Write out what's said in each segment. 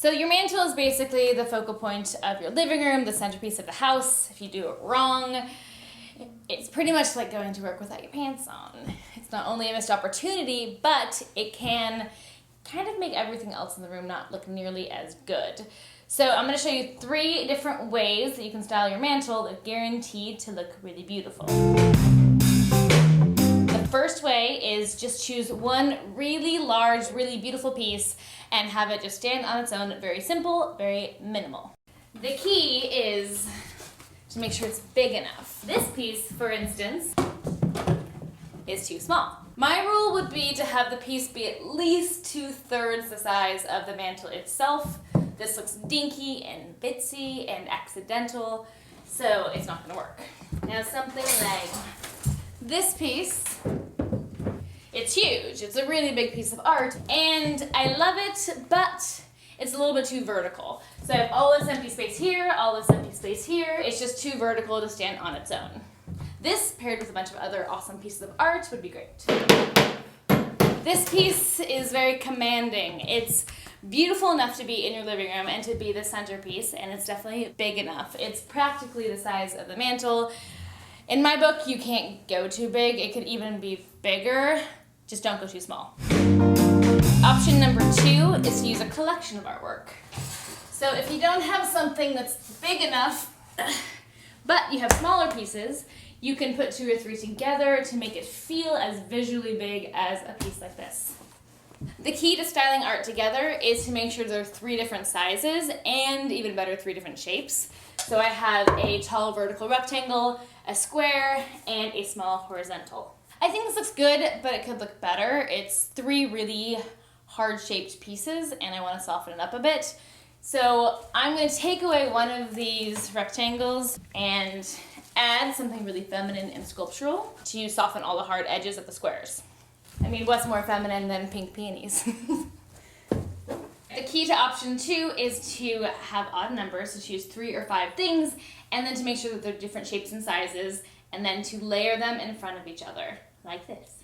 So your mantle is basically the focal point of your living room, the centerpiece of the house. If you do it wrong, it's pretty much like going to work without your pants on. It's not only a missed opportunity, but it can kind of make everything else in the room not look nearly as good. So I'm going to show you 3 different ways that you can style your mantle that are guaranteed to look really beautiful. The first way is just choose one really large, really beautiful piece and have it just stand on its own, very simple, very minimal. The key is to make sure it's big enough. This piece, for instance, is too small. My rule would be to have the piece be at least 2/3 the size of the mantle itself. This looks dinky and bitsy and accidental, so it's not gonna work. Now something like this piece, it's huge. It's a really big piece of art, and I love it, but it's a little bit too vertical. So I have all this empty space here, all this empty space here. It's just too vertical to stand on its own. This, paired with a bunch of other awesome pieces of art, would be great. This piece is very commanding. It's beautiful enough to be in your living room and to be the centerpiece, and it's definitely big enough. It's practically the size of the mantle. In my book, you can't go too big. It could even be bigger. Just don't go too small. Option number 2 is to use a collection of artwork. So if you don't have something that's big enough, but you have smaller pieces, you can put 2 or 3 together to make it feel as visually big as a piece like this. The key to styling art together is to make sure there are 3 different sizes and, even better, 3 different shapes. So I have a tall vertical rectangle, a square, and a small horizontal. I think this looks good, but it could look better. It's 3 really hard-shaped pieces, and I want to soften it up a bit. So I'm going to take away one of these rectangles and add something really feminine and sculptural to soften all the hard edges of the squares. I mean, what's more feminine than pink peonies? The key to option 2 is to have odd numbers, to choose 3 or 5 things, and then to make sure that they're different shapes and sizes, and then to layer them in front of each other, like this.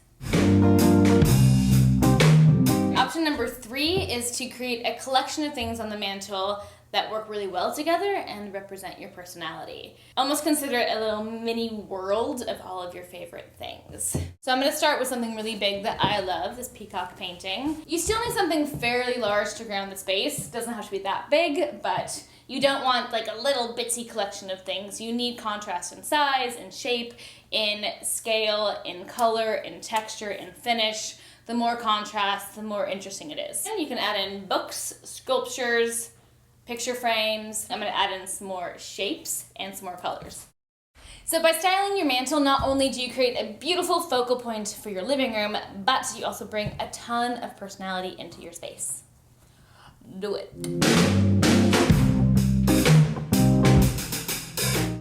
Option number 3 is to create a collection of things on the mantle that work really well together and represent your personality. Almost consider it a little mini world of all of your favorite things. So I'm going to start with something really big that I love, this peacock painting. You still need something fairly large to ground the space. It doesn't have to be that big, but you don't want like a little bitsy collection of things. You need contrast in size, in shape, in scale, in color, in texture, in finish. The more contrast, the more interesting it is. And you can add in books, sculptures, picture frames. I'm going to add in some more shapes and some more colors. So by styling your mantle, not only do you create a beautiful focal point for your living room, but you also bring a ton of personality into your space. Do it.